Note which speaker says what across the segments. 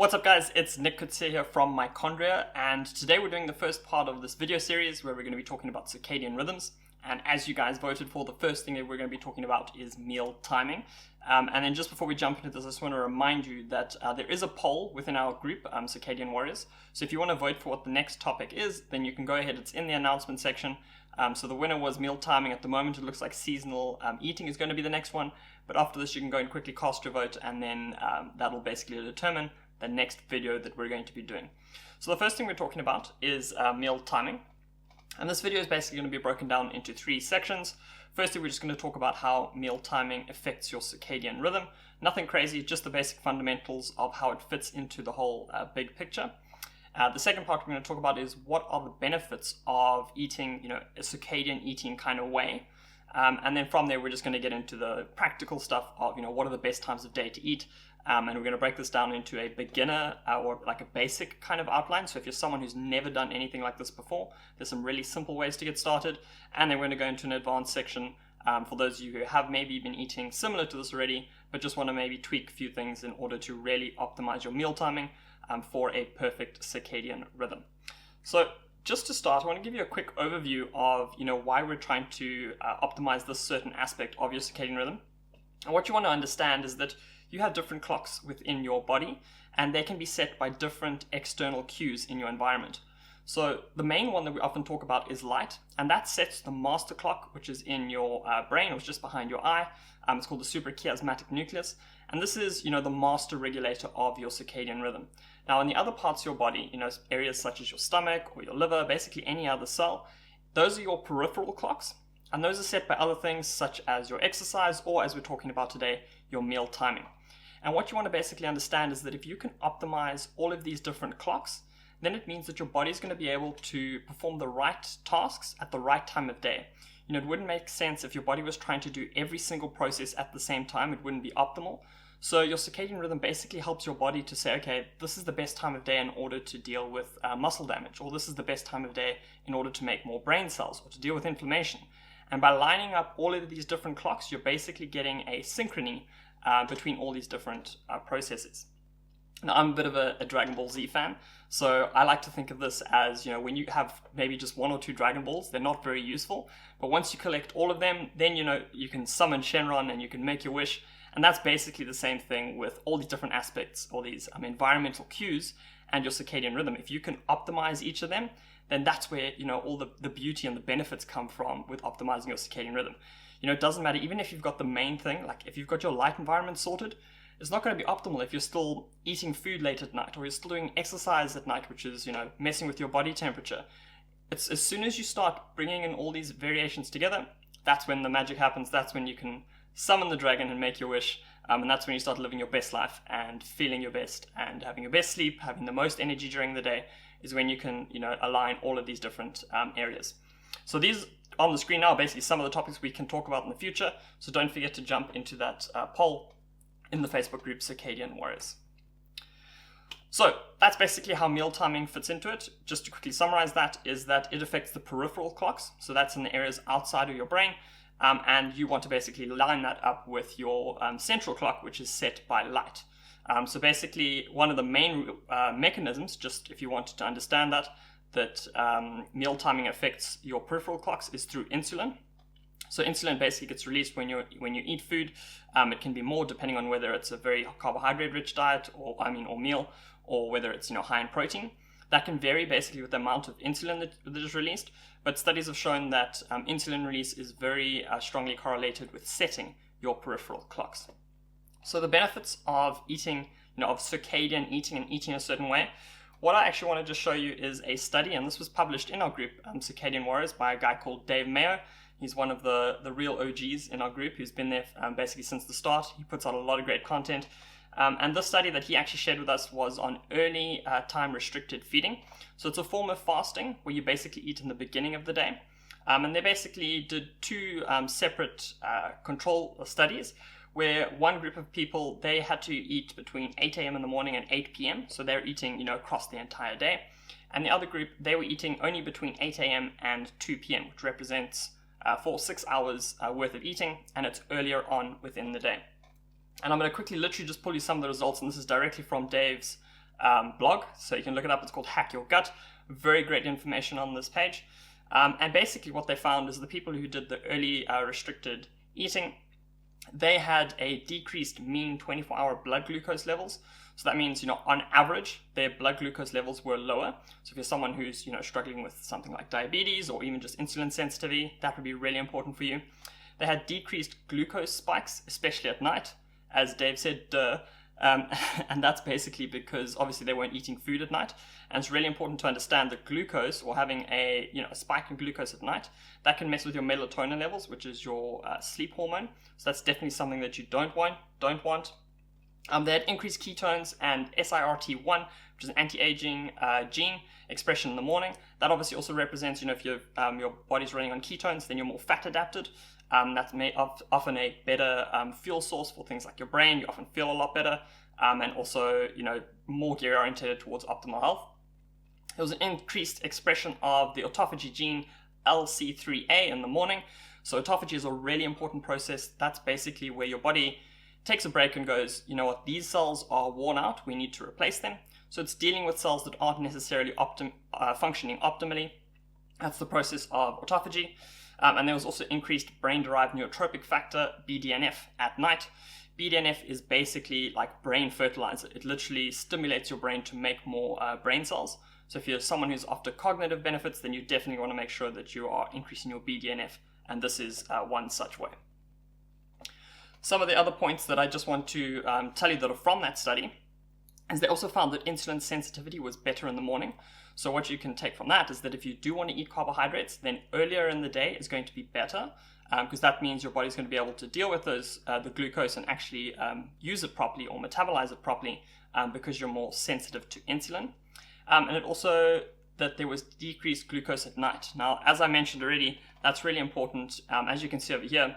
Speaker 1: What's up guys, it's Nick Kutsia here from Mitochondria, and today we're doing the first part of this video series where we're going to be talking about circadian rhythms. And as you guys voted for, the first thing that we're going to be talking about is meal timing. And then just before we jump into this, I just want to remind you that there is a poll within our group, Circadian Warriors. So if you want to vote for what the next topic is, then you can go ahead, it's in the announcement section. So the winner was meal timing. At the moment it looks like seasonal eating is going to be the next one, but after this you can go and quickly cast your vote, and then that'll basically determine the next video that we're going to be doing. So the first thing we're talking about is meal timing. And this video is basically going to be broken down into three sections. Firstly, we're just going to talk about how meal timing affects your circadian rhythm. Nothing crazy, just the basic fundamentals of how it fits into the whole big picture. The second part we're going to talk about is what are the benefits of eating, a circadian eating kind of way. And then from there, we're just going to get into the practical stuff of, what are the best times of day to eat. And we're going to break this down into a beginner or like a basic kind of outline. So if you're someone who's never done anything like this before, there's some really simple ways to get started. And then we're going to go into an advanced section for those of you who have maybe been eating similar to this already, but just want to maybe tweak a few things in order to really optimize your meal timing for a perfect circadian rhythm. So just to start, I want to give you a quick overview of why we're trying to optimize this certain aspect of your circadian rhythm. And what you want to understand is that you have different clocks within your body, and they can be set by different external cues in your environment. So the main one that we often talk about is light, and that sets the master clock, which is in your brain, or just behind your eye. It's called the suprachiasmatic nucleus, and this is the master regulator of your circadian rhythm. Now in the other parts of your body, areas such as your stomach or your liver, basically any other cell, those are your peripheral clocks, and those are set by other things such as your exercise, or as we're talking about today, your meal timing. And what you want to basically understand is that if you can optimize all of these different clocks, then it means that your body is going to be able to perform the right tasks at the right time of day. It wouldn't make sense if your body was trying to do every single process at the same time. It wouldn't be optimal. So your circadian rhythm basically helps your body to say, okay, this is the best time of day in order to deal with muscle damage, or this is the best time of day in order to make more brain cells, or to deal with inflammation. And by lining up all of these different clocks, you're basically getting a synchrony between all these different processes. Now, I'm a bit of a Dragon Ball Z fan, so I like to think of this as, when you have maybe just one or two Dragon Balls, they're not very useful, but once you collect all of them, then, you can summon Shenron and you can make your wish, and that's basically the same thing with all these different aspects, all these environmental cues and your circadian rhythm. If you can optimize each of them, then that's where, all the beauty and the benefits come from with optimizing your circadian rhythm. It doesn't matter, even if you've got the main thing, like if you've got your light environment sorted, it's not going to be optimal if you're still eating food late at night, or you're still doing exercise at night, which is, messing with your body temperature. It's as soon as you start bringing in all these variations together, that's when the magic happens. That's when you can summon the dragon and make your wish. And that's when you start living your best life and feeling your best and having your best sleep, having the most energy during the day, is when you can, align all of these different areas. So these on the screen now are basically some of the topics we can talk about in the future. So don't forget to jump into that poll in the Facebook group Circadian Warriors. So that's basically how meal timing fits into it. Just to quickly summarize that, is that it affects the peripheral clocks. So that's in the areas outside of your brain. And you want to basically line that up with your central clock, which is set by light. So basically one of the main mechanisms, just if you wanted to understand that meal timing affects your peripheral clocks, is through insulin. So insulin basically gets released when you eat food. It can be more depending on whether it's a very carbohydrate-rich diet or meal, or whether it's high in protein. That can vary basically with the amount of insulin that is released. But studies have shown that insulin release is very strongly correlated with setting your peripheral clocks. So the benefits of eating, of circadian eating and eating a certain way. What I actually want to just show you is a study, and this was published in our group, Circadian Warriors, by a guy called Dave Mayo. He's one of the real OGs in our group, who's been there basically since the start. He puts out a lot of great content. And the study that he actually shared with us was on early time restricted feeding. So it's a form of fasting where you basically eat in the beginning of the day. And they basically did two separate control studies, where one group of people, they had to eat between 8 a.m. in the morning and 8 p.m. So they're eating, across the entire day. And the other group, they were eating only between 8 a.m. and 2 p.m., which represents 6 hours worth of eating, and it's earlier on within the day. And I'm going to quickly literally just pull you some of the results, and this is directly from Dave's blog, so you can look it up. It's called Hack Your Gut. Very great information on this page. And basically what they found is the people who did the early restricted eating, they had a decreased mean 24-hour blood glucose levels. So that means, on average, their blood glucose levels were lower. So if you're someone who's, struggling with something like diabetes or even just insulin sensitivity, that would be really important for you. They had decreased glucose spikes, especially at night, as Dave said, and that's basically because obviously they weren't eating food at night. And it's really important to understand that glucose, or having a spike in glucose at night, that can mess with your melatonin levels, which is your sleep hormone. So that's definitely something that you don't want. They had increased ketones and SIRT1, which is an anti-aging gene expression in the morning. That obviously also represents, if your body's running on ketones, then you're more fat adapted. That's often a better fuel source for things like your brain. You often feel a lot better, and also, more gear oriented towards optimal health. There was an increased expression of the autophagy gene LC3A in the morning. So autophagy is a really important process. That's basically where your body takes a break and goes, you know what, these cells are worn out, we need to replace them. So it's dealing with cells that aren't necessarily functioning optimally. That's the process of autophagy. And there was also increased brain-derived neurotrophic factor, BDNF, at night. BDNF is basically like brain fertilizer. It literally stimulates your brain to make more brain cells. So if you're someone who's after cognitive benefits, then you definitely want to make sure that you are increasing your BDNF, and this is one such way. Some of the other points that I just want to tell you that are from that study is they also found that insulin sensitivity was better in the morning. So what you can take from that is that if you do want to eat carbohydrates, then earlier in the day is going to be better, because that means your body's going to be able to deal with those the glucose and actually use it properly or metabolize it properly, because you're more sensitive to insulin. And it also that there was decreased glucose at night. Now, as I mentioned already, that's really important. As you can see over here,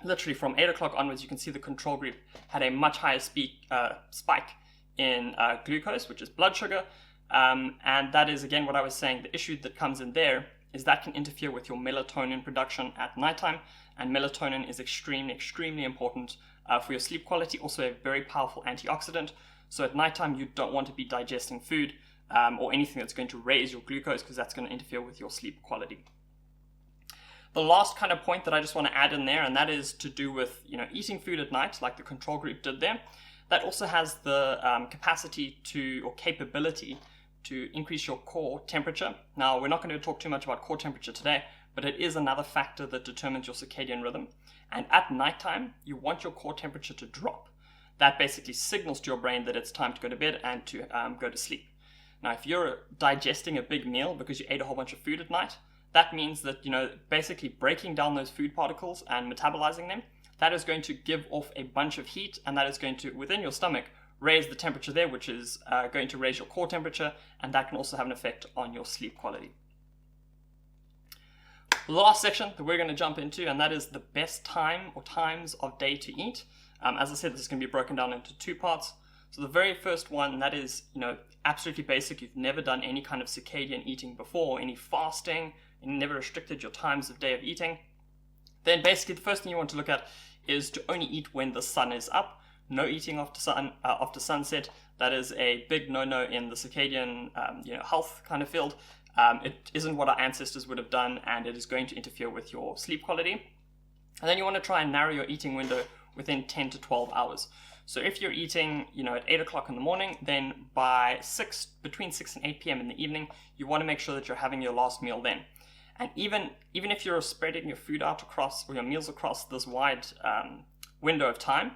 Speaker 1: literally from 8 o'clock onwards, you can see the control group had a much higher spike in glucose, which is blood sugar. And that is, again, what I was saying. The issue that comes in there is that can interfere with your melatonin production at nighttime. And melatonin is extremely, extremely important for your sleep quality. Also a very powerful antioxidant. So at nighttime, you don't want to be digesting food or anything that's going to raise your glucose, because that's going to interfere with your sleep quality. The last kind of point that I just want to add in there, and that is to do with eating food at night, like the control group did there. That also has the capacity to, or capability to, increase your core temperature. Now, we're not going to talk too much about core temperature today, but it is another factor that determines your circadian rhythm. And at nighttime, you want your core temperature to drop. That basically signals to your brain that it's time to go to bed and to go to sleep. Now, if you're digesting a big meal because you ate a whole bunch of food at night, that means that, basically breaking down those food particles and metabolizing them, that is going to give off a bunch of heat, and that is going to, within your stomach, raise the temperature there, which is going to raise your core temperature, and that can also have an effect on your sleep quality. The last section that we're going to jump into, and that is the best time or times of day to eat. As I said, this is going to be broken down into two parts. So the very first one, that is, absolutely basic. You've never done any kind of circadian eating before, any fasting, and never restricted your times of day of eating. Then basically the first thing you want to look at is to only eat when the sun is up. No eating after sunset. That is a big no-no in the circadian health kind of field. It isn't what our ancestors would have done, and it is going to interfere with your sleep quality. And then you want to try and narrow your eating window within 10 to 12 hours. So if you're eating, at 8 o'clock in the morning, then by between 6 and 8 p.m. in the evening, you want to make sure that you're having your last meal then. And even if you're spreading your food out across, or your meals across this wide window of time,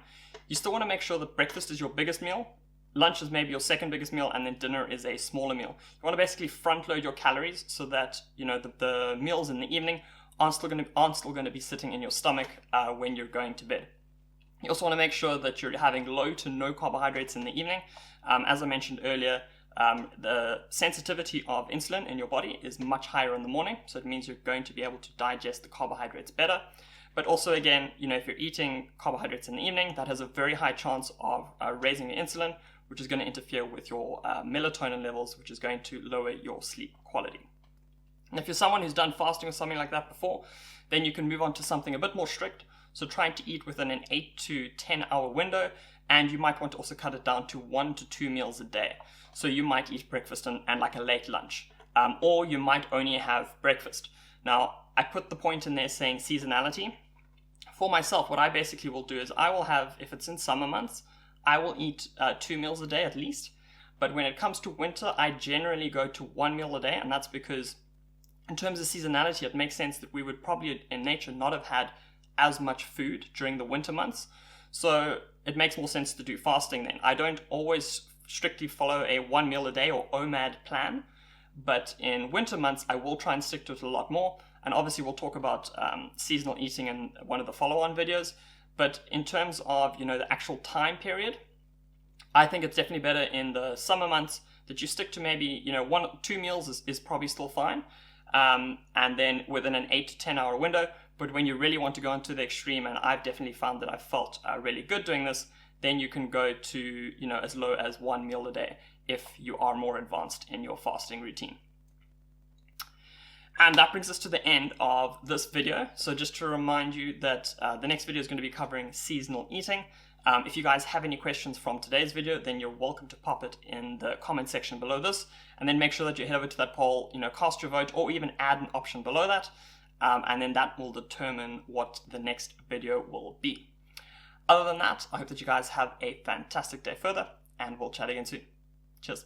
Speaker 1: you still want to make sure that breakfast is your biggest meal, lunch is maybe your second biggest meal, and then dinner is a smaller meal. You want to basically front load your calories so that the meals in the evening aren't still going to be sitting in your stomach when you're going to bed. You also want to make sure that you're having low to no carbohydrates in the evening. As I mentioned earlier, the sensitivity of insulin in your body is much higher in the morning, so it means you're going to be able to digest the carbohydrates better. But also, again, if you're eating carbohydrates in the evening, that has a very high chance of raising your insulin, which is going to interfere with your melatonin levels, which is going to lower your sleep quality. And if you're someone who's done fasting or something like that before, then you can move on to something a bit more strict. So trying to eat within an 8 to 10 hour window, and you might want to also cut it down to 1 to 2 meals a day. So you might eat breakfast and like a late lunch, or you might only have breakfast. Now, I put the point in there saying seasonality. For myself, what I basically will do is I will have, if it's in summer months, I will eat 2 meals a day at least. But when it comes to winter, I generally go to 1 meal a day, and that's because in terms of seasonality, it makes sense that we would probably in nature not have had as much food during the winter months. So it makes more sense to do fasting then. I don't always strictly follow a 1 meal a day or OMAD plan, but in winter months, I will try and stick to it a lot more. And obviously we'll talk about seasonal eating in one of the follow-on videos. But in terms of, the actual time period, I think it's definitely better in the summer months that you stick to maybe, 1 or 2 meals is probably still fine. And then within an 8 to 10 hour window. But when you really want to go into the extreme, and I've definitely found that I've felt really good doing this, then you can go to, as low as 1 meal a day if you are more advanced in your fasting routine. And that brings us to the end of this video. So just to remind you that the next video is going to be covering seasonal eating. If you guys have any questions from today's video, then you're welcome to pop it in the comment section below this. And then make sure that you head over to that poll, cast your vote, or even add an option below that. And then that will determine what the next video will be. Other than that, I hope that you guys have a fantastic day further, and we'll chat again soon. Cheers.